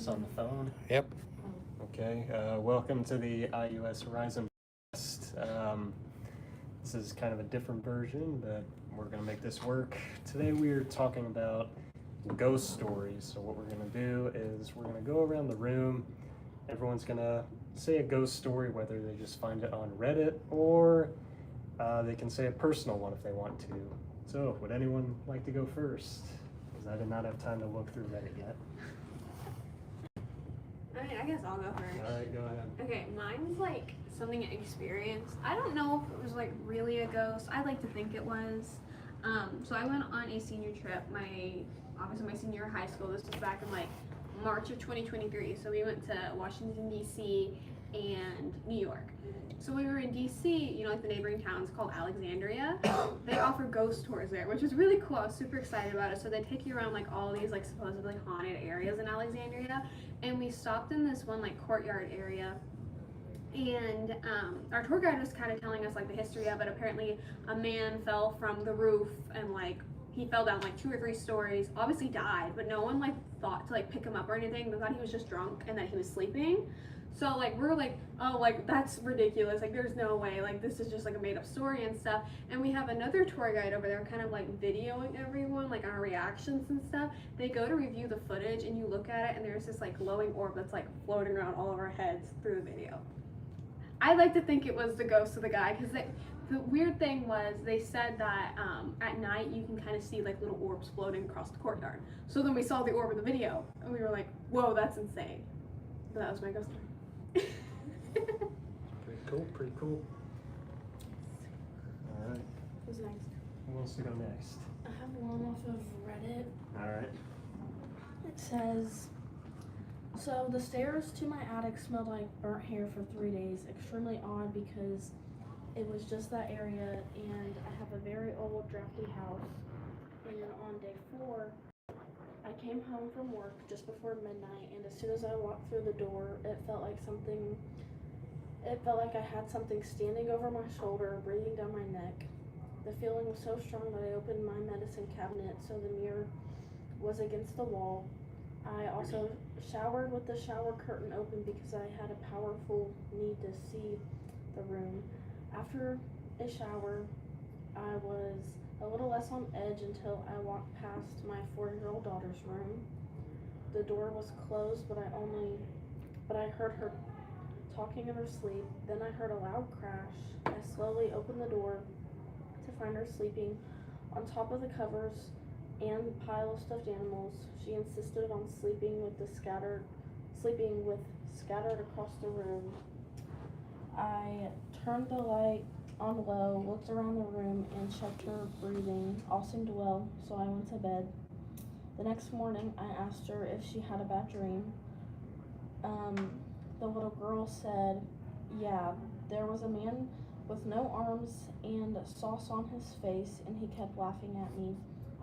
this on the phone? Yep. Okay, welcome to the IUS Horizon Podcast. This is kind of a different version, but we're going to make this work. Today we are talking about ghost stories. So what we're going to do is we're going to go around the room. Everyone's going to say a ghost story, whether they just find it on Reddit or they can say a personal one if they want to. So would anyone like to go first? Because I did not have time to look through Reddit yet. I guess I'll go first. All right, go ahead. Okay, mine's like something I experienced. I don't know if it was like really a ghost. I like to think it was. So I went on a senior trip. Obviously my senior year of high school. This was back in like March of 2023. So we went to Washington D.C. and New York. So when we were in D.C., you know, like the neighboring town's called Alexandria. They offer ghost tours there, which is really cool. I was super excited about it. So they take you around like all these like supposedly haunted areas in Alexandria. And we stopped in this one like courtyard area. And our tour guide was kind of telling us like the history of it. Apparently a man fell from the roof and like he fell down like 2 or 3 stories, obviously died, but no one like thought to like pick him up or anything. They thought he was just drunk and that he was sleeping. So like we're like, oh, like that's ridiculous, like there's no way, like this is just like a made up story and stuff. And we have another tour guide over there kind of like videoing everyone like our reactions and stuff. They go to review the footage and you look at it and there's this like glowing orb that's like floating around all of our heads through the video. I like to think it was the ghost of the guy, because the weird thing was they said that at night you can kind of see like little orbs floating across the courtyard. So then we saw the orb in the video and we were like, whoa, that's insane. But that was my ghost story. Pretty cool. All right. Who's next? Who wants to go next? I have one off of Reddit. All right. It says, so the stairs to my attic smelled like burnt hair for 3 days. Extremely odd because it was just that area and I have a very old drafty house. And on day 4, I came home from work just before midnight, and as soon as I walked through the door, it felt like I had something standing over my shoulder, breathing down my neck. The feeling was so strong that I opened my medicine cabinet so the mirror was against the wall. I also showered with the shower curtain open because I had a powerful need to see the room. After a shower, I was a little less on edge until I walked past my 4-year-old daughter's room. The door was closed, but I heard her talking in her sleep. Then I heard a loud crash. I slowly opened the door to find her sleeping on top of the covers and the pile of stuffed animals. She insisted on sleeping with scattered across the room. I turned the light on low, looked around the room, and checked her breathing. All seemed well, so I went to bed. The next morning, I asked her if she had a bad dream. The little girl said, yeah, there was a man with no arms and sauce on his face, and he kept laughing at me.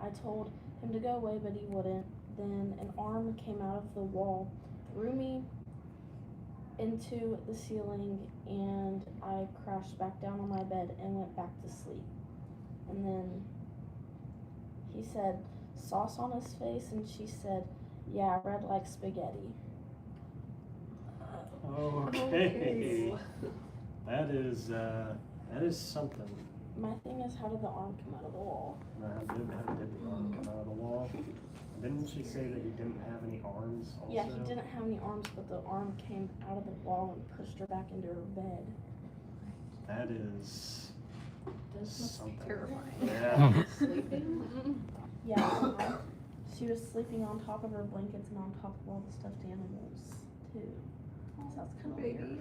I told him to go away, but he wouldn't. Then an arm came out of the wall, threw me into the ceiling, and I crashed back down on my bed and went back to sleep. And then he said, sauce on his face, and she said, yeah, red like spaghetti. Okay. That is something. My thing is, how did the arm come out of the wall? How did the arm come out of the wall? Didn't she say that he didn't have any arms also? Yeah, he didn't have any arms, but the arm came out of the wall and pushed her back into her bed. That is something. Terrifying. Yeah. Sleeping? Yeah, she was sleeping on top of her blankets and on top of all the stuffed animals, too. So that's kind of weird.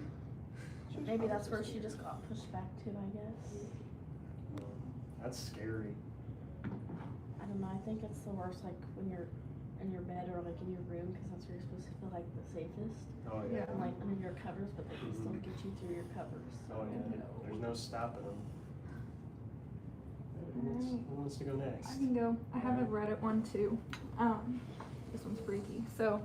Maybe that's where she just got pushed back to, I guess. That's scary. I don't know, I think it's the worst, like, when you're in your bed or, like, in your room, because that's where you're supposed to feel, like, the safest. Oh yeah. And, like, under your covers, but they can still get you through your covers. So, Oh yeah. There's no stopping them. Who wants to go next? I can go. I have a Reddit one too. This one's freaky. So,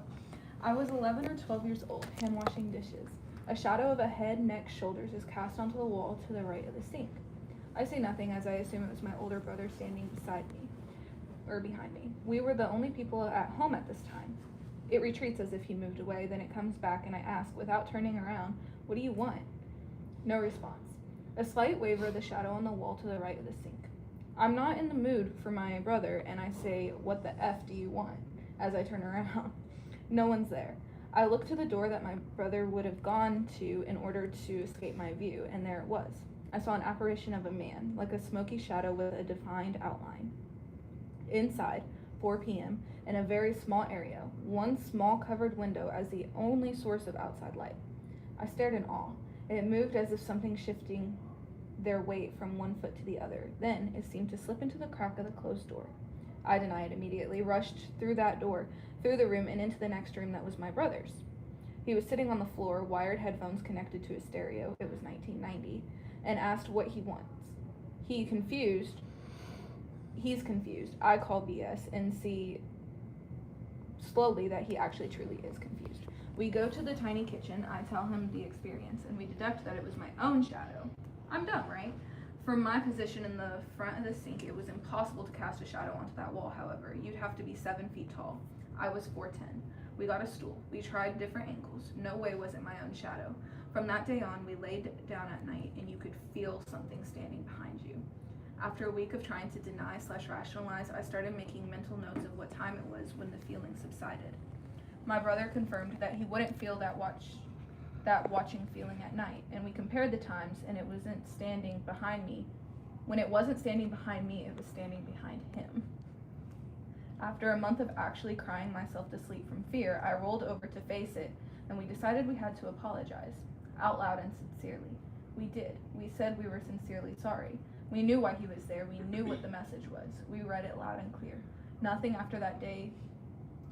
I was 11 or 12 years old, hand washing dishes. A shadow of a head, neck, shoulders is cast onto the wall to the right of the sink. I say nothing as I assume it was my older brother standing beside me, or behind me. We were the only people at home at this time. It retreats as if he moved away, then it comes back and I ask, without turning around, "What do you want?" No response. A slight waver of the shadow on the wall to the right of the sink. I'm not in the mood for my brother, and I say, "What the F do you want?" as I turn around. No one's there. I look to the door that my brother would have gone to in order to escape my view, and there it was. I saw an apparition of a man, like a smoky shadow with a defined outline. Inside, 4 p.m., in a very small area, one small covered window as the only source of outside light. I stared in awe. It moved as if something shifting their weight from one foot to the other. Then it seemed to slip into the crack of the closed door. I denied immediately, rushed through that door, through the room, and into the next room that was my brother's. He was sitting on the floor, wired headphones connected to a stereo, it was 1990, and asked what he wants. He's confused. I call BS and see slowly that he actually truly is confused. We go to the tiny kitchen, I tell him the experience, and we deduct that it was my own shadow. I'm dumb, right? From my position in the front of the sink, it was impossible to cast a shadow onto that wall, however. You'd have to be 7 feet tall. I was 4'10". We got a stool. We tried different angles. No way was it my own shadow. From that day on, we laid down at night, and you could feel something standing behind you. After a week of trying to deny/rationalize, I started making mental notes of what time it was when the feeling subsided. My brother confirmed that he wouldn't feel that watching feeling at night, and we compared the times, and it wasn't standing behind me. When it wasn't standing behind me, it was standing behind him. After a month of actually crying myself to sleep from fear, I rolled over to face it, and we decided we had to apologize, out loud and sincerely. We did. We said we were sincerely sorry. We knew why he was there. We knew what the message was. We read it loud and clear.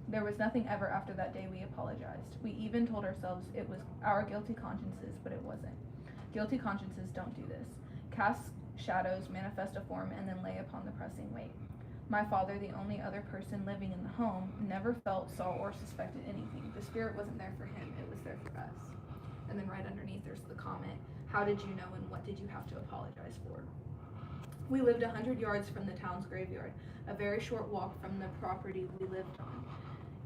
There was nothing ever after that day we apologized. We even told ourselves it was our guilty consciences, but it wasn't. Guilty consciences don't do this. Cast shadows, manifest a form, and then lay upon the pressing weight. My father, the only other person living in the home, never felt, saw, or suspected anything. The spirit wasn't there for him, it was there for us. And then right underneath there's the comment, how did you know and what did you have to apologize for? We lived 100 yards from the town's graveyard, a very short walk from the property we lived on,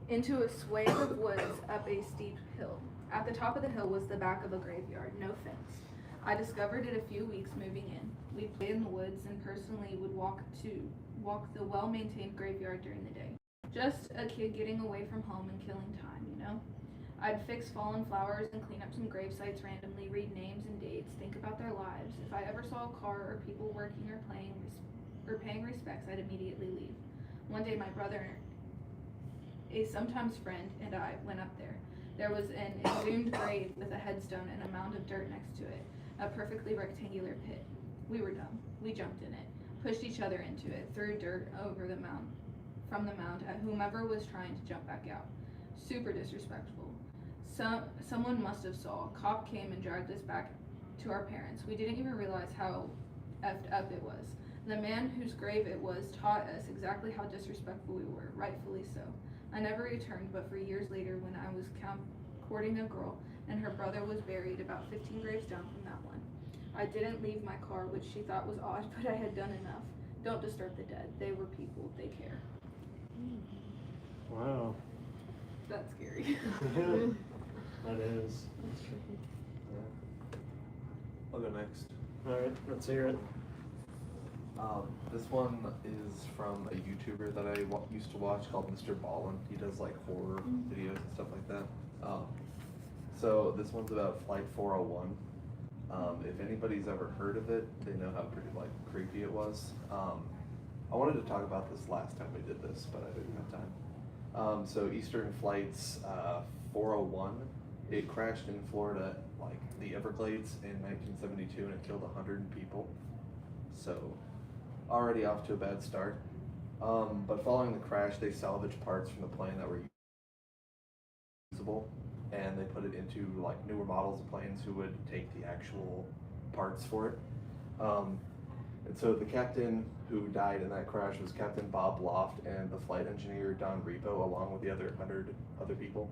into a swathe of woods up a steep hill. At the top of the hill was the back of a graveyard, no fence. I discovered it a few weeks moving in. We played in the woods and personally would walk the well-maintained graveyard during the day. Just a kid getting away from home and killing time, you know? I'd fix fallen flowers and clean up some grave sites randomly, read names and dates, think about their lives. If I ever saw a car or people working or paying respects, I'd immediately leave. One day my brother, a sometimes friend, and I went up there. There was an exhumed grave with a headstone and a mound of dirt next to it, a perfectly rectangular pit. We were dumb. We jumped in it, pushed each other into it, threw dirt over the mound, from the mound at whomever was trying to jump back out. Super disrespectful. Someone must have saw. A cop came and dragged us back to our parents. We didn't even realize how effed up it was. The man whose grave it was taught us exactly how disrespectful we were, rightfully so. I never returned, but for years later when I was courting a girl and her brother was buried about 15 graves down from that one. I didn't leave my car, which she thought was odd, but I had done enough. Don't disturb the dead. They were people. They care. Wow. That's scary. Yeah, that is. That's tricky. Yeah. I'll go next. Alright, let's hear it. This one is from a YouTuber that I used to watch called Mr. Ballin. He does like horror videos and stuff like that. So this one's about Flight 401. If anybody's ever heard of it, they know how pretty like creepy it was. I wanted to talk about this last time we did this, but I didn't have time. So Eastern Flights 401, it crashed in Florida, like the Everglades in 1972, and it killed 100 people. So already off to a bad start. But following the crash, they salvaged parts from the plane that were usable, and they put it into like newer models of planes who would take the actual parts for it. And so the captain who died in that crash was Captain Bob Loft and the flight engineer Don Repo, along with the other 100 other people.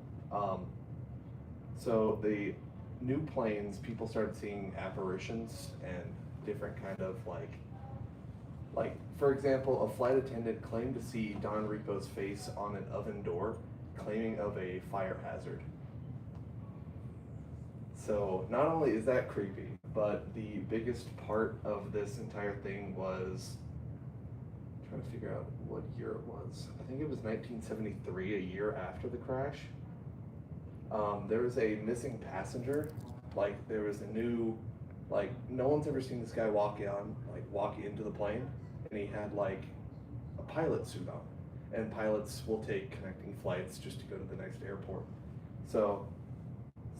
So the new planes, people started seeing apparitions and different kind of like for example, a flight attendant claimed to see Don Repo's face on an oven door, claiming of a fire hazard. So not only is that creepy, but the biggest part of this entire thing was trying to figure out what year it was. I think it was 1973, a year after the crash. There was a missing passenger. Like there was a new, like no one's ever seen this guy walk into the plane, and he had like a pilot suit on. And pilots will take connecting flights just to go to the next airport. So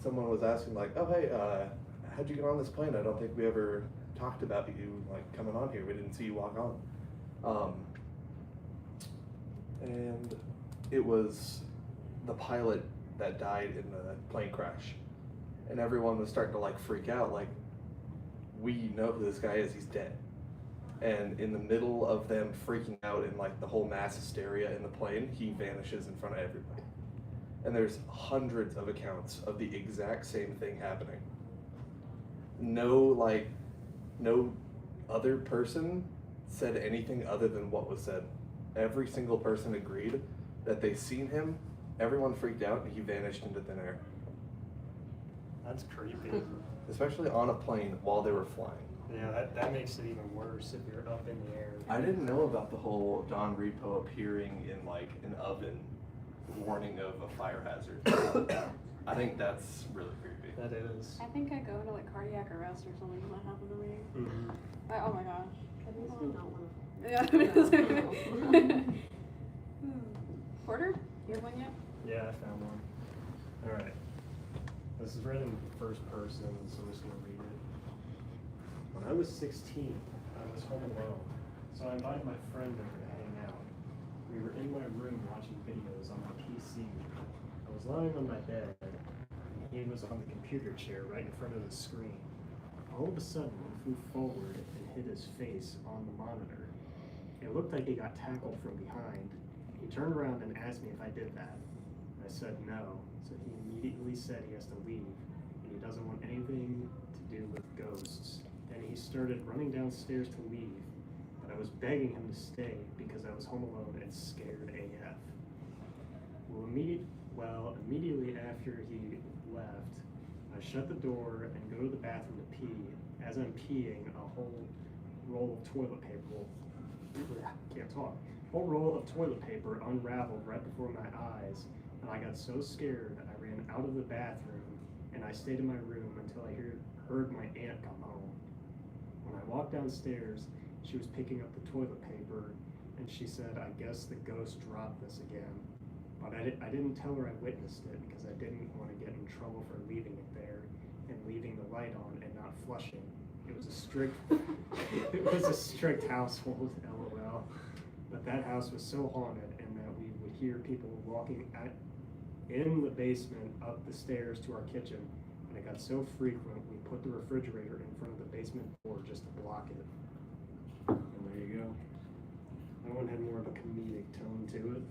someone was asking like, oh hey, how'd you get on this plane? I don't think we ever talked about you like coming on here. We didn't see you walk on. And it was the pilot that died in the plane crash. And everyone was starting to like freak out, like, we know who this guy is, he's dead. And in the middle of them freaking out and like the whole mass hysteria in the plane, he vanishes in front of everybody. And there's hundreds of accounts of the exact same thing happening. No other person said anything other than what was said. Every single person agreed that they seen him, everyone freaked out, and he vanished into thin air. That's creepy. Especially on a plane while they were flying. Yeah, that makes it even worse if you're up in the air. I didn't know about the whole Don Repo appearing in like an oven warning of a fire hazard. I think that's really creepy. That is. I think I go into like cardiac arrest or something when that happened to me. Mm-hmm. Oh my gosh. That makes me not want to. Yeah. Porter, you have one yet? Yeah, I found one. All right. This is read in first person, so I'm just gonna read it. When I was 16, I was home alone, so I invited my friend over to hang out. We were in my room watching videos on my PC. I was lying on my bed, and he was on the computer chair right in front of the screen. All of a sudden, he flew forward and hit his face on the monitor. It looked like he got tackled from behind. He turned around and asked me if I did that. I said no, so he immediately said he has to leave, and he doesn't want anything to do with ghosts. Then he started running downstairs to leave, but I was begging him to stay because I was home alone and scared AF. Immediately after he left, I shut the door and go to the bathroom to pee. As I'm peeing, a whole roll of toilet paper, whole roll of toilet paper unraveled right before my eyes, and I got so scared I ran out of the bathroom, and I stayed in my room until I heard my aunt come home. When I walked downstairs, she was picking up the toilet paper, and she said, I guess the ghost dropped this again. But I didn't tell her I witnessed it because I didn't want to get in trouble for leaving it there and leaving the light on and not flushing. It was a strict household, LOL. But that house was so haunted, and that we would hear people walking in the basement up the stairs to our kitchen, and it got so frequent we put the refrigerator in front of the basement door just to block it. And there you go. That one had more of a comedic tone to it,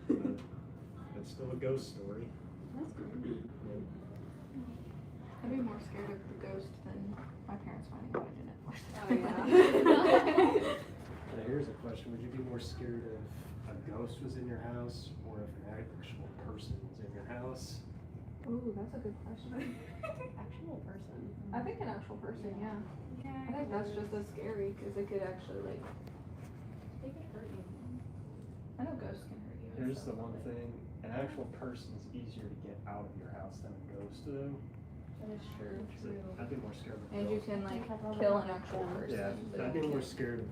but it's still a ghost story. That's good. Yeah. I'd be more scared of the ghost than my parents finding out I didn't flush the Oh, toilet. yeah. Now here's a question: would you be more scared if a ghost was in your house, or if an actual person was in your house? Ooh, that's a good question. Actual person. I think an actual person, yeah. Yeah. I think that's just as scary because it could actually like. They could hurt you. I know ghosts can hurt you. Here's the one thing: an actual person is easier to get out of your house than a ghost, though. That is true. So I'd be more scared of a And you ghost. can like kill an actual person. Yeah, but I'd you be more can't- scared of.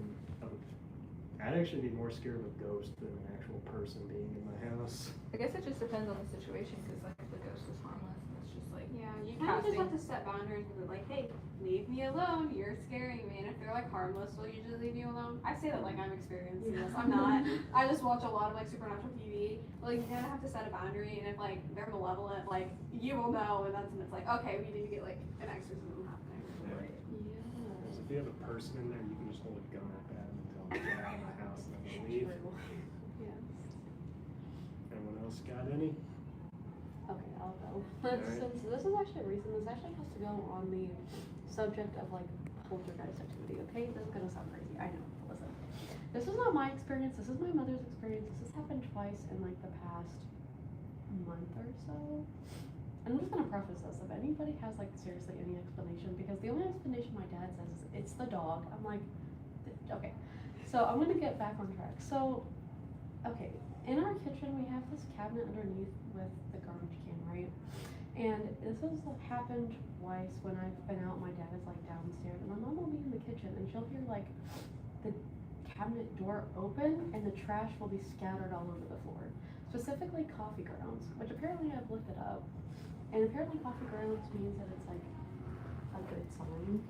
I'd actually be more scared of a ghost than an actual person being in my house. I guess it just depends on the situation because like if the ghost is harmless and it's just like Yeah, you kind of just casting. have to set boundaries with it, like, hey, leave me alone, you're scaring me. And if they're like harmless, they'll usually leave you alone. I say that like I'm experiencing this. I'm not. I just watch a lot of like supernatural TV. But like you kind of have to set a boundary, and if like they're malevolent, like you will know, and that's when it's like, okay, we need to get like an exorcism happening. Yeah. Because if you have a person in there, you can just hold a gun up at them and tell them to get out of my house and then they'll leave. Yeah. Anyone else got any? Okay, I'll go. Alright. Since this is actually recent, this actually has to go on the subject of like poltergeist activity. Okay, this is gonna sound crazy. I know. Listen, this is not my experience. This is my mother's experience. This has happened twice in like the past month or so. And I'm just gonna preface this, if anybody has like seriously any explanation, because the only explanation my dad says is it's the dog. I'm like, okay. So I'm gonna get back on track. So, okay, in our kitchen we have this cabinet underneath with the garbage can, right? And this has happened twice when I've been out, my dad is like downstairs, and my mom will be in the kitchen and she'll hear like the cabinet door open and the trash will be scattered all over the floor. Specifically coffee grounds, which apparently I've looked it up. And apparently coffee grounds means that it's like a good sign.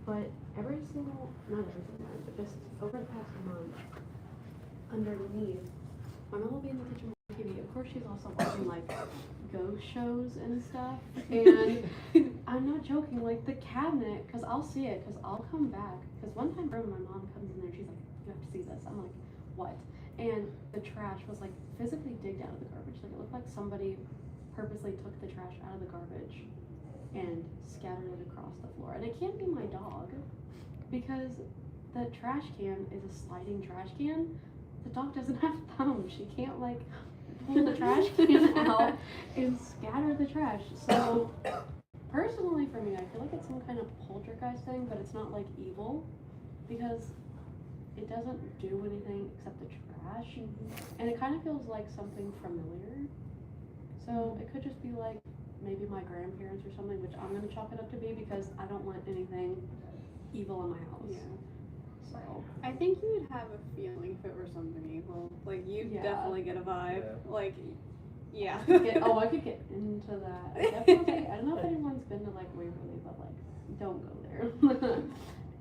But not every single month, but just over the past month, underneath, my mom will be in the kitchen watching TV. Of course she's also watching like ghost shows and stuff. And I'm not joking, like the cabinet, because I'll see it, because I'll come back. Because one time my mom comes in there and she's like, you have to see this. I'm like, what? And the trash was like physically digged out of the garbage. Like it looked like somebody purposely took the trash out of the garbage and scattered it across the floor. And it can't be my dog, because the trash can is a sliding trash can. The dog doesn't have thumbs. She can't like pull the trash can out and scatter the trash. So personally for me, I feel like it's some kind of poltergeist thing, but it's not like evil, because it doesn't do anything except the trash. And it kind of feels like something familiar. So it could just be like maybe my grandparents or something, which I'm gonna chalk it up to be, because I don't want anything evil in my house. Yeah. So I think you would have a feeling if it were something evil. Like you Yeah. definitely get a vibe. Yeah. Like, yeah. I could get into that. I definitely. I don't know if anyone's been to like Waverly, but like, don't go there.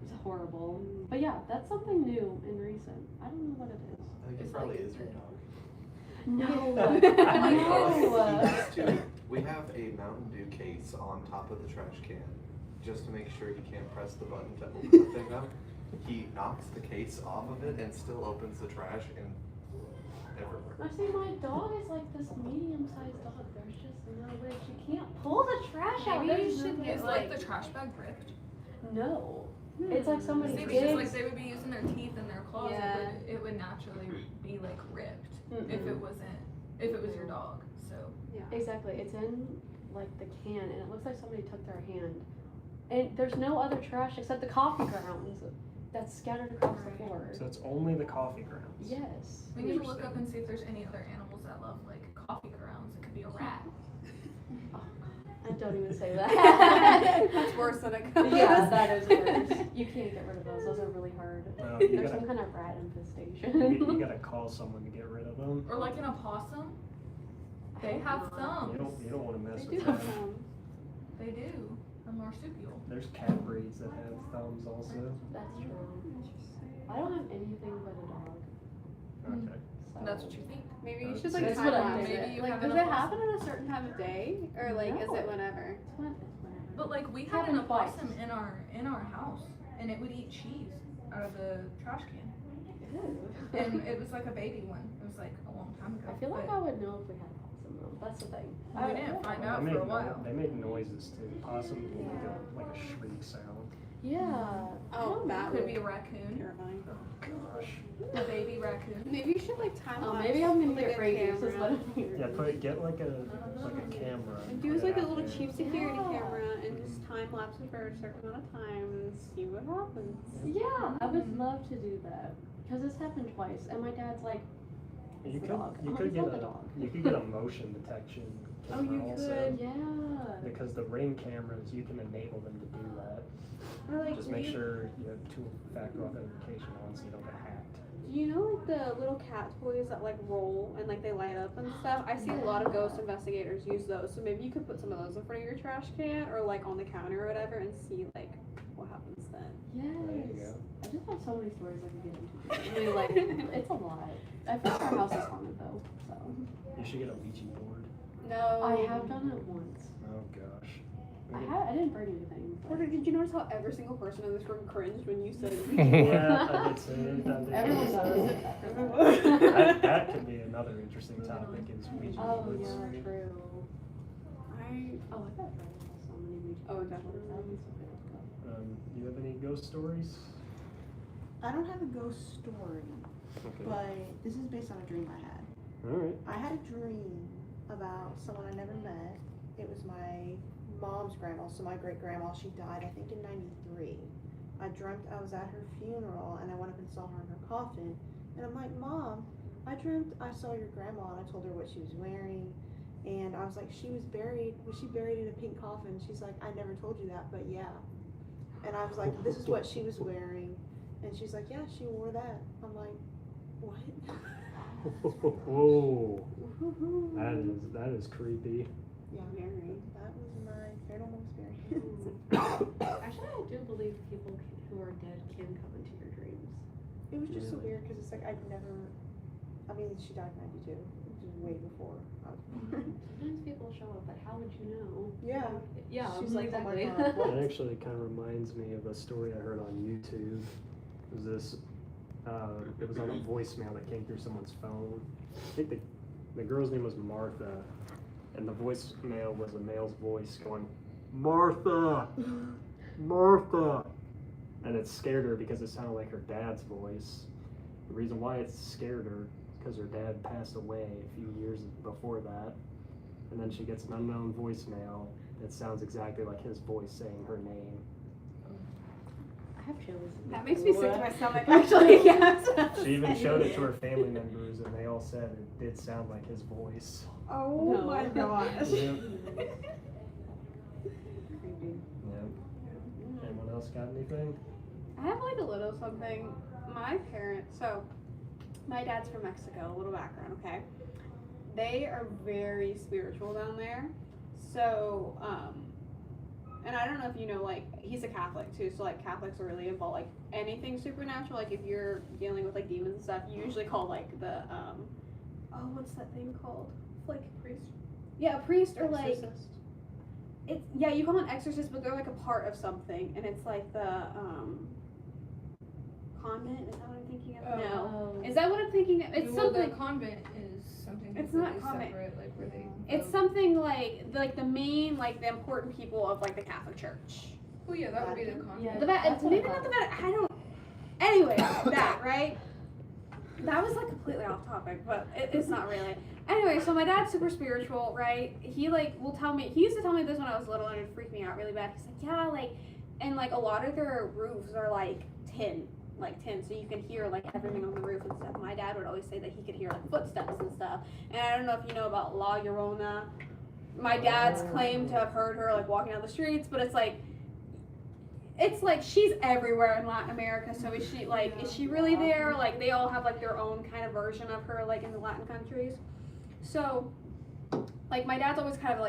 It's horrible. But yeah, that's something new and recent. I don't know what it is. I think it It's probably like- is your dog. No. No. We have a Mountain Dew case on top of the trash can, just to make sure he can't press the button to open the thing up. He knocks the case off of it and still opens the trash and everywhere. I see, my dog is like this medium-sized dog. There's just no way she can't pull the trash out. Maybe you There's should no get, Is way. like the trash bag ripped? No. It's like somebody See, because like digs. they would be using their teeth and their claws, Yeah. it would naturally be like ripped if Mm-mm. it was your dog. So Exactly. It's in like the can, and it looks like somebody took their hand. And there's no other trash except the coffee grounds that's scattered across the floor. So it's only the coffee grounds. Yes. we need to look up and see if there's any other animals that love like coffee grounds. It could be a rat. Oh, I don't even say that. That's worse than a ghost. Yeah, that is worse. You can't get rid of those. Those are really hard. No, you There's gotta- some kind of rat infestation. You gotta call someone to get rid of them. Or like an opossum. They have thumbs. You don't want to mess They with do them. have some. They do. A marsupial. There's cat breeds that have thumbs also. That's true. I don't have anything but a dog. Okay. So. That's what you think. Maybe you should like That's time what I lapse think. it. Maybe you Like, have does an it happen opossum. at a certain time of day, or like is No. it whenever? It's whenever. But like we had an Happened twice. opossum in our house, and it would eat cheese out of the trash can. Ew. And it was like a baby one. It was like a long time ago. I feel like but I would know if we had a possum though. That's the thing. we didn't find out They for a make while. they make noises too. Possum will make like a shriek sound. Yeah. Oh, that Could would be a raccoon, terrifying. Oh gosh. a baby raccoon. Maybe you should like time Oh, lapse. maybe I'm gonna like get a rabies. Is camera. what I'm hearing. Yeah, get like a camera. And put do it like a out little there. cheap security Yeah. camera and just time lapse it for a certain amount of time and see what happens. Yeah, I would love to do that because this happened twice, and my dad's like, You "It's could the dog." you I'm could like, get "It's not a the dog." you could get a motion detection Oh, you camera also. could. Yeah. Because the Ring cameras, you can enable them to do that. Or like, Just do make you- sure you have two-factor authentication on so you don't get hacked. Do you know like the little cat toys that like roll and like they light up and stuff? I see a lot of ghost investigators use those. So maybe you could put some of those in front of your trash can or like on the counter or whatever and see like what happens then. There you Yes. go. I just have so many stories I could get into. I mean, like, it's a lot. I think our house is haunted though, so. You should get a Ouija board. No. I have done it once. Oh gosh. I didn't bring anything. but- Porter, did you notice how every single person in this room cringed when you said Yeah, I did say it. I did. Everyone does. That could be another interesting topic is Ouija Oh, boards. yeah, true. I Oh, I got so many Ouija Oh, boards. definitely. That'd be so good. Do you have any ghost stories? I don't have a ghost story, Okay. but this is based on a dream I had. All right. I had a dream about someone I never met. It was my mom's grandma, so my great grandma. She died, I think, in '93. I dreamt I was at her funeral, and I went up and saw her in her coffin. And I'm like, Mom, I dreamt I saw your grandma, and I told her what she was wearing. And I was like, was she buried in a pink coffin? She's like, I never told you that, but yeah. And I was like, this is what she was wearing. And she's like, yeah, she wore that. I'm like, what? Whoa, that is creepy. Yeah, that was my paranormal experience. Actually, I do believe people who are dead can come into your dreams. It was just so Really? weird because it's like I mean, she died in '92, which is way before I was born. Sometimes people show up, but how would you know? Yeah. Yeah, She's like, oh my exactly. God. That actually kind of reminds me of a story I heard on YouTube. It was this, it was on a voicemail that came through someone's phone. I think the girl's name was Martha, and the voicemail was a male's voice going, Martha, Martha, and it scared her because it sounded like her dad's voice. The reason why it scared her is because her dad passed away a few years before that, and then she gets an unknown voicemail that sounds exactly like his voice saying her name. I have chills. That makes me sick to my stomach, actually. Yeah. She even showed it to her family members, and they all said it did sound like his voice. Oh No. my gosh. Yep. Creepy. Yep. Anyone else got anything? I have like a little something. My parents, so my dad's from Mexico, a little background, okay? They are very spiritual down there. So, and I don't know if you know, like, he's a Catholic too, so like Catholics are really involved, like anything supernatural, like if you're dealing with like demons and stuff, you usually call like the, oh, what's that thing called? Like, Priest. yeah, a priest or like, Exorcist. it's, yeah, you call an exorcist, but they're like a part of something, and it's like the, convent, is that what I'm thinking of? No. Is that what I'm thinking of? It's something. The convent is something It's not completely convent. separate, like where they. It's something like the main, like the important people of like the Catholic Church. Oh yeah, that would be the convent. Yeah. The That's what I maybe not the thought. Vatican. I don't. Anyway, that right. That was like completely off topic, but it's not really. Anyway, so my dad's super spiritual, right? He like will tell me. He used to tell me this when I was little, and it freaked me out really bad. He's like, yeah, like, and like a lot of their roofs are like tin, so you can hear like everything on the roof and stuff. My dad would always say that he could hear like footsteps and stuff. And I don't know if you know about La Llorona. My dad's claimed to have heard her like walking down the streets, but it's like she's everywhere in Latin America. So is she really there? Like they all have like their own kind of version of her, like in the Latin countries. So like my dad's always kind of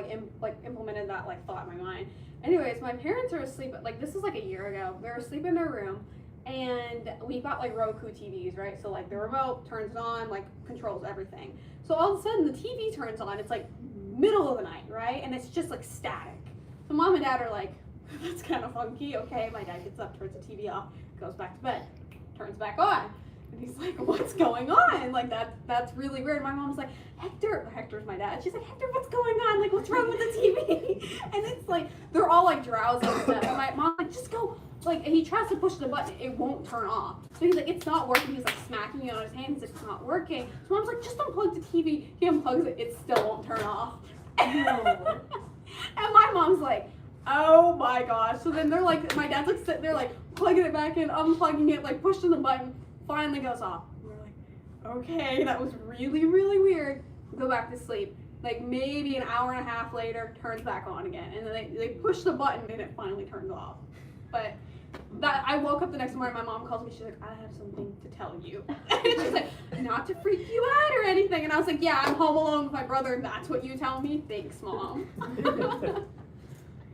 like implemented that like thought in my mind. Anyways, my parents are asleep. Like this is like a year ago. They're asleep in their room. And we got like Roku TVs, right? So like the remote turns it on, like controls everything. So all of a sudden the TV turns on. It's like middle of the night, right? And it's just like static. So mom and dad are like, that's kind of funky. Okay, my dad gets up, turns the TV off, goes back to bed, turns back on. And he's like, what's going on? Like that's really weird. My mom's like, Hector's my dad. She's like, Hector, what's going on? Like what's wrong with the TV? And it's like, they're all like drowsy and stuff. And my mom's like, just go. Like, he tries to push the button, it won't turn off. So he's like, it's not working. He's like smacking it on his hand. He's like, it's not working. So mom's like, just unplug the TV. He unplugs it, it still won't turn off. And my mom's like, oh my gosh. So then they're like, my dad's like sitting there like plugging it back in, unplugging it, like pushing the button, finally goes off. And we're like, okay, that was really, really weird. Go back to sleep. Like maybe an hour and a half later, turns back on again. And then they push the button and it finally turns off. But that I woke up the next morning, my mom calls me, she's like, I have something to tell you. And she's like, not to freak you out or anything. And I was like, yeah, I'm home alone with my brother and that's what you tell me? Thanks, Mom.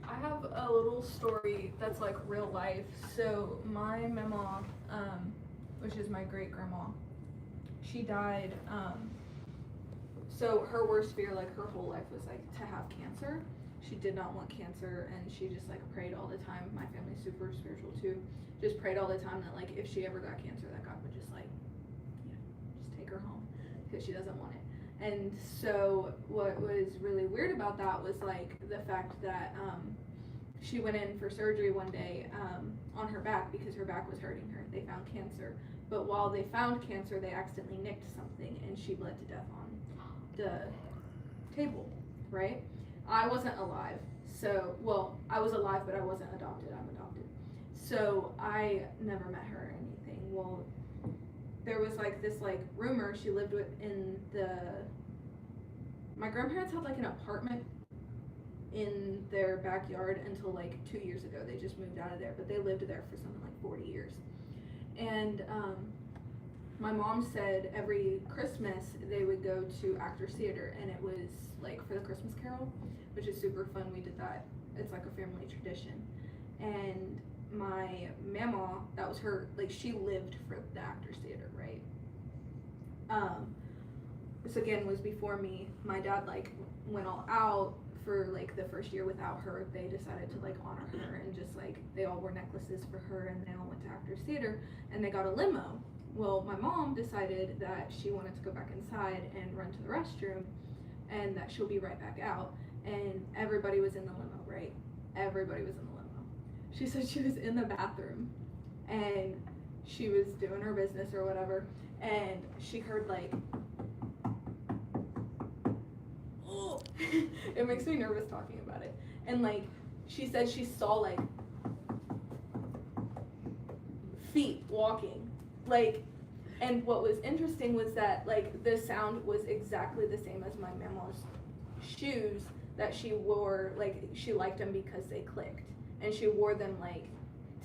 I have a little story that's like real life. So my mama, which is my great grandma, she died. So her worst fear, like her whole life, was like to have cancer. She did not want cancer, and she just like prayed all the time. My family's super spiritual too. Just prayed all the time that like if she ever got cancer, that God would just like, just take her home because she doesn't want it. And so what was really weird about that was like the fact that she went in for surgery one day on her back because her back was hurting her. They found cancer, but while they found cancer, they accidentally nicked something, and she bled to death on the table, right? I wasn't alive, so, well, I was alive, but I wasn't adopted. I'm adopted. So I never met her or anything. Well, there was like this like rumor she lived with in my grandparents had like an apartment in their backyard until like 2 years ago. They just moved out of there, but they lived there for something like 40 years. And my mom said every Christmas they would go to Actors Theater, and it was like for the Christmas Carol, which is super fun. We did that. It's like a family tradition. And my mama, that was her, like she lived for the Actors Theater, right? This again was before me. My dad like went all out for like the first year without her. They decided to like honor her, and just like they all wore necklaces for her, and they all went to Actors Theater, and they got a limo. Well, my mom decided that she wanted to go back inside and run to the restroom, and that she'll be right back out. And everybody was in the limo, right? Everybody was in the limo. She said she was in the bathroom, and she was doing her business or whatever, and she heard like, oh, it makes me nervous talking about it. And like, she said she saw like feet walking, like, and what was interesting was that like the sound was exactly the same as my mama's shoes that she wore. Like she liked them because they clicked, and she wore them like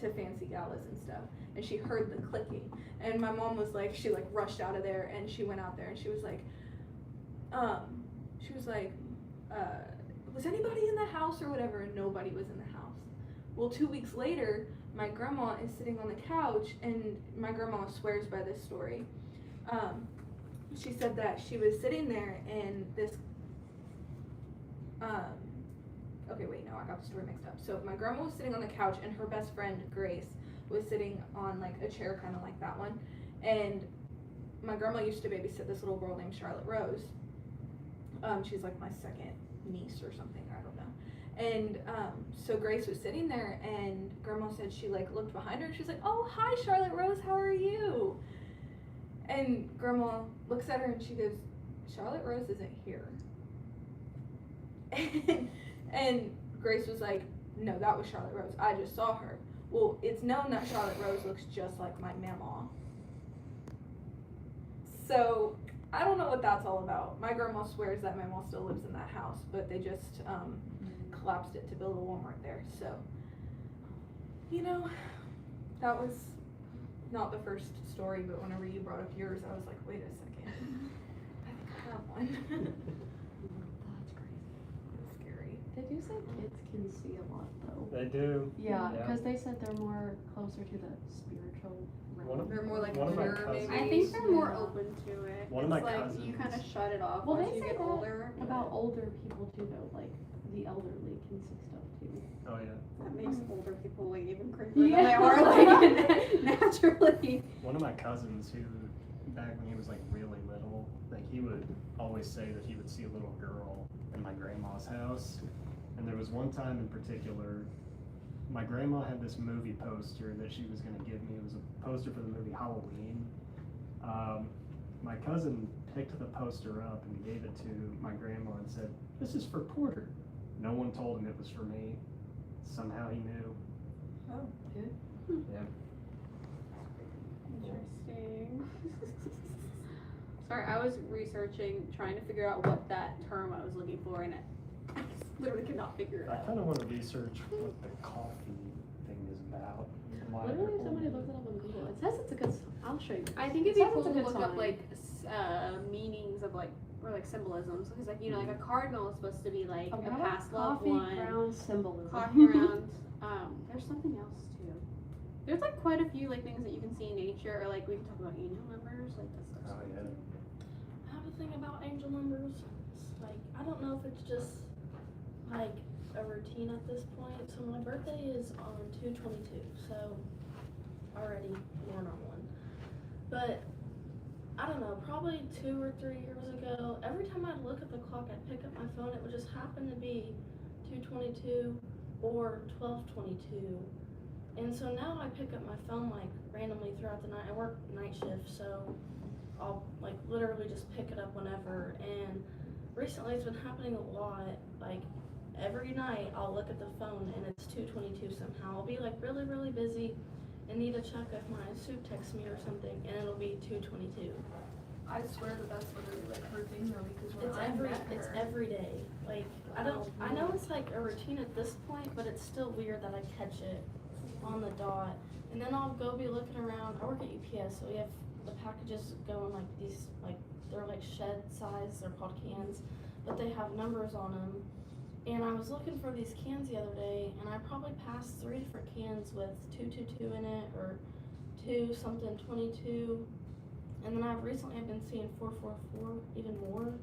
to fancy galas and stuff, and she heard the clicking. And my mom was like, she like rushed out of there, and she went out there, and she was like was anybody in the house or whatever? And nobody was in the house. Well, 2 weeks later, my grandma is sitting on the couch, and my grandma swears by this story. She said that she was sitting there, and this okay, wait, no, I got the story mixed up. So my grandma was sitting on the couch, and her best friend, Grace, was sitting on like a chair kind of like that one. And my grandma used to babysit this little girl named Charlotte Rose. She's like my second niece or something, I don't know. And so Grace was sitting there, and grandma said she like looked behind her, and she's like, "Oh, hi Charlotte Rose, how are you?" And grandma looks at her, and she goes, "Charlotte Rose isn't here." And Grace was like, "No, that was Charlotte Rose. I just saw her." Well, it's known that Charlotte Rose looks just like my mama. So I don't know what that's all about. My grandma swears that my mom still lives in that house, but they just collapsed it to build a Walmart there. So, you know, that was not the first story, but whenever you brought up yours, I was like, wait a second. I think I have one. That's crazy. It's scary. They do say kids can see a lot though. They do. Yeah, Yeah. because they said they're more closer to the spiritual One of- realm. They're more like one of my mirror, maybe. cousins- I think they're more Yeah. open to it. One of It's my like you kind of cousins- shut it off Well, once they you say get that older. About older people too though, like the elderly can see stuff too. Oh yeah. That makes older people like even creepier Yeah. than they are like naturally. One of my cousins who, back when he was like really little, like he would always say that he would see a little girl in my grandma's house. And there was one time in particular, my grandma had this movie poster that she was gonna give me. It was a poster for the movie Halloween. My cousin picked the poster up and gave it to my grandma and said, "This is for Porter." No one told him it was for me. Somehow he knew. Oh, good. Yeah. Interesting. Sorry, I was researching, trying to figure out what that term I was looking for, and I literally could not figure it I out. kind of want to research what the coffee thing is about. Why Literally, they're if somebody holding looks it up on Google, it says it's a good. I'll show you. I think it'd It be says cool it's a to good look up sign. like meanings of like, or like symbolisms, because like, you know, like a cardinal is supposed to be like Okay, a how about past loved coffee one. ground symbolism. Coffee ground. There's something else too. There's like quite a few like things that you can see in nature, or like we can talk about angel numbers, like that stuff. Oh yeah. I have a thing about angel numbers. It's like, I don't know if it's just like a routine at this point. So my birthday is on 2/22, so already born on one. But I don't know, probably 2 or 3 years ago, every time I'd look at the clock, I'd pick up my phone, it would just happen to be 2:22 or 12:22. And so now I pick up my phone like randomly throughout the night. I work night shift, so I'll like literally just pick it up whenever. And recently it's been happening a lot. Like every night I'll look at the phone and it's 2:22 somehow. I'll be like really, really busy and need to check if my soup texts me or something, and it'll be 2:22. I swear that's literally like her thing though, because when It's every day. Like I know it's like a routine at this point, but it's still weird that I catch it on the dot. And then I'll go be looking around. I work at UPS, so we have the packages go in like these, like they're like shed size. They're called cans, but they have numbers on them. And I was looking for these cans the other day, and I probably passed 3 different cans with 222 in it, or 2 something 22. And then I've been seeing 444, even more.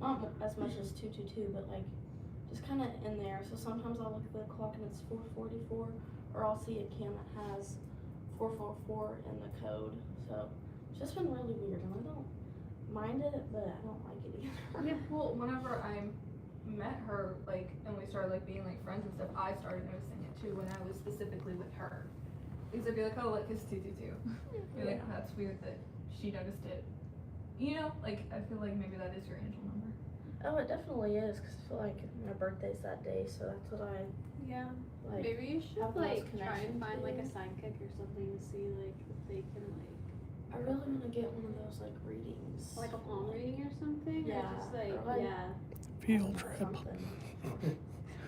Not as much as 222, but like just kind of in there. So sometimes I'll look at the clock and it's 444, or I'll see a can that has 444 in the code. So it's just been really weird, and I don't mind it, but I don't like it either. Yeah, well, whenever I met her, like, and we started like being like friends and stuff, I started noticing it too when I was specifically with her. Because I'd be like, oh, like it's 222. You're like, oh, that's weird that she noticed it. You know, like I feel like maybe that is your angel number. Oh, it definitely is, because I feel like my birthday's that day, so that's what I like. Maybe you should have those like try and connections find like a with. sidekick or something to see like if they can I really want to get one of those like readings. like a palm reading or something. Yeah, Or just like or, like, yeah. Field trip. Something.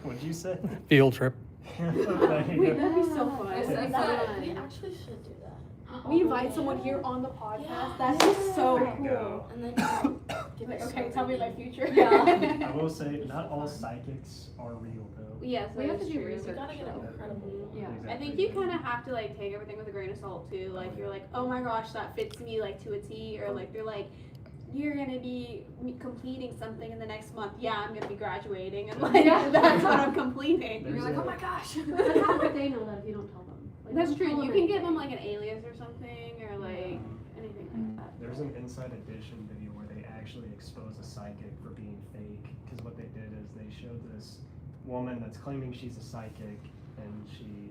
What'd you say? Field trip. There you Wait, go. that'd be so fun. I said That'd We be fun. actually should do that. We invite someone here on the podcast. Yeah. That'd be so There you cool. go. And then you give Like, us okay, some tell me my reading. future. I will say, not all psychics are real though. Yes, We have to do true. research. We gotta get an so- incredible. Yeah. I think you kind of have to like take everything with a grain of salt too. Like you're like, oh my gosh, that fits me like to a T, or like they're like, you're gonna be completing something in the next month. Yeah, I'm gonna be graduating, and like that's what I'm completing. There's You're like, a- oh my gosh. But how would they know that if you don't tell them? Like, That's don't true. tell You them can anything. give them like an alias or something, or like anything like that. There's an Inside Edition video where they actually expose a psychic for being fake. Because what they did is they showed this woman that's claiming she's a psychic, and she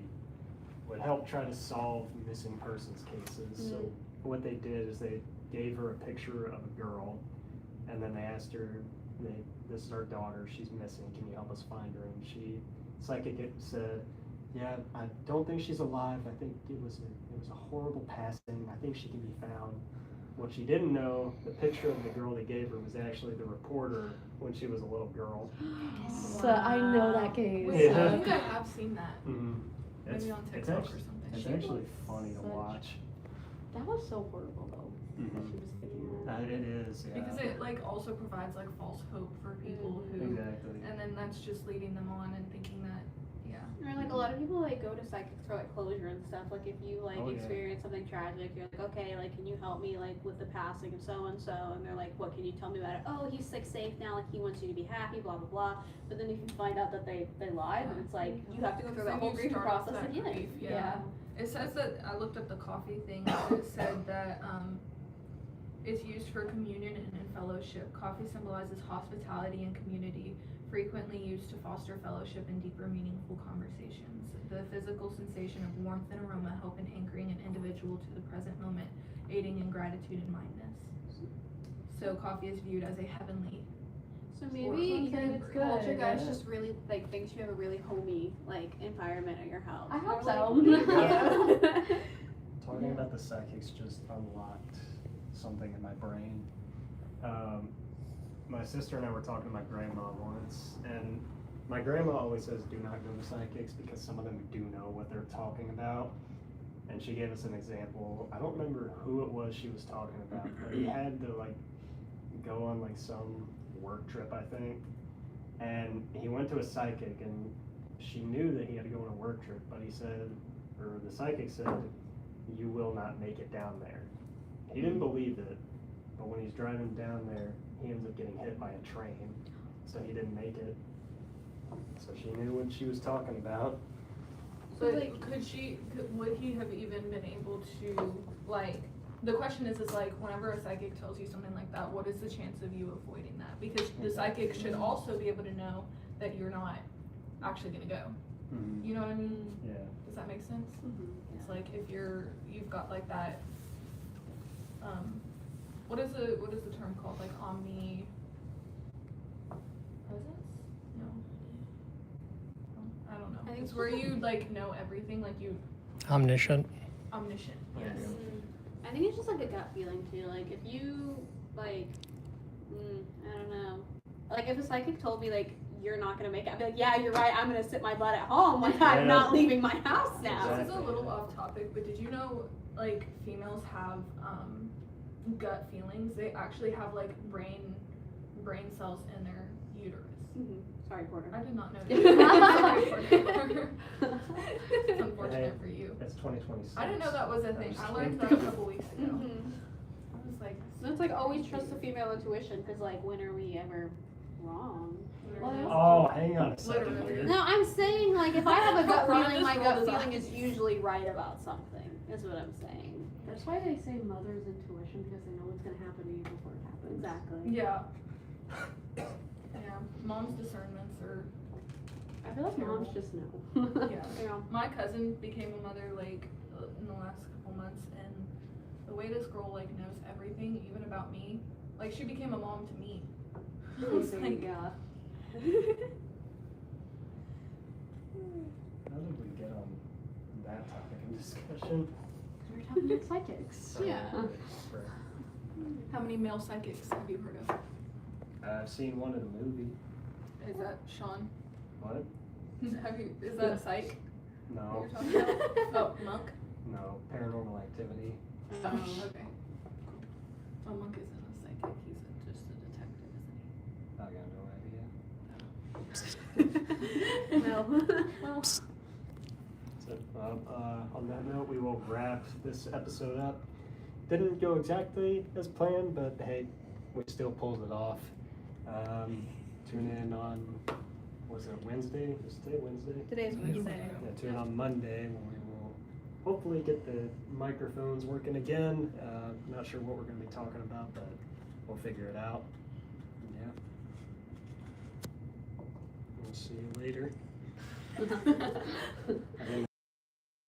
would help try to solve missing persons cases. So what they did is they gave her a picture of a girl, and then they asked her, this is our daughter, she's missing, can you help us find her? And psychic said, yeah, I don't think she's alive. I think it was a horrible passing. I think she can be found. What she didn't know, the picture of the girl they gave her was actually the reporter when she was a little girl. So I know that case. Wait, Yeah. I think I have seen that. It's, Maybe on it's TikTok actually, or something. it's She actually was funny to such- watch. That was so horrible though. That she was thinking that. It is, yeah. Because it like also provides like false hope for people who, Exactly. and then that's just leading them on and thinking that, yeah. Or like a lot of people like go to psychics for like closure and stuff. Like if you like Oh, yeah. experience something tragic, you're like, okay, like can you help me like with the passing of so and so? And they're like, what can you tell me about it? Oh, he's like safe now. Like he wants you to be happy. Blah blah blah. But then if you find out that they lied, then it's like you have to go through that Then whole you grieving start off process that again. grief, yeah. It says that, I looked up the coffee thing, and it said that it's used for communion and in fellowship. Coffee symbolizes hospitality and community, frequently used to foster fellowship and deeper meaningful conversations. The physical sensation of warmth and aroma help in anchoring an individual to the present moment, aiding in gratitude and mindness. So coffee is viewed as a heavenly. So maybe something your good. culture guys Yeah. just really like thinks you have a really homey like environment at your house. I hope Or, so. like, yeah. Talking about the psychics just unlocked something in my brain. My sister and I were talking to my grandma once, and my grandma always says do not go to psychics because some of them do know what they're talking about. And she gave us an example. I don't remember who it was she was talking about, but he had to like go on like some work trip, I think. And he went to a psychic, and she knew that he had to go on a work trip, but he said, or the psychic said, you will not make it down there. He didn't believe it, but when he's driving down there, he ends up getting hit by a train, so he didn't make it. So she knew what she was talking about. But like- would he have even been able to, like, the question is like, whenever a psychic tells you something like that, what is the chance of you avoiding that? Because the psychic should also be able to know that you're not actually gonna go. Mm-hmm. You know what I mean? Yeah. Does that make sense? Mhm. It's like if you've got like that, what is the term called? Like It's where you like know everything, like you Omniscient. omniscient. There you Yes. go. I think it's just like a gut feeling too. Like if you like, I don't know. Like if a psychic told me like you're not gonna make it, I'd be like, yeah, you're right. I'm gonna sit my butt at home. Like Yeah. I'm not leaving my house now. This is a little off topic, but did you know like females have gut feelings? They actually have like brain cells in their uterus. Mm-hmm. Sorry, Porter. I did not know that. Sorry, Porter. It's unfortunate for you. It's 2026. I didn't know that was a thing. I'm I just learned kidding. that a couple weeks ago. Mm-hmm. I was like, So it's like always trust the female intuition because like when are we ever wrong? literally. Oh, hang on a second. Literally. Weird. No, I'm saying like if I have a gut Ron feeling, just my rolled gut his feeling eyes. is usually right about something. Is what I'm saying. That's why they say mother's intuition, because they know what's gonna happen to you before it happens. Exactly. Yeah. Yeah. Mom's discernments are. I feel like moms Terrible. just know. Yeah. Yeah. My cousin became a mother like in the last couple months, and the way this girl like knows everything, even about me, like she became a mom to me. I was like, Yeah. How did we get on that topic of discussion? We were talking about psychics. Yeah. Right. how many male psychics have you heard of? I've seen one in a movie. Is that Sean? What? Have you? Is that a psych? that No, you're talking about? Oh, monk. no. Paranormal Activity. Oh, okay. Oh, monk isn't a psychic. He's just a detective, isn't he? I got no idea. No. Well, So, on that note, we will wrap this episode up. Didn't go exactly as planned, but hey, we still pulled it off. Tune in on, was it Wednesday? Is today Wednesday? Today's Wednesday. Yeah, tune in on Monday when we will hopefully get the microphones working again. Not sure what we're going to be talking about, but we'll figure it out. Yeah. We'll see you later. I think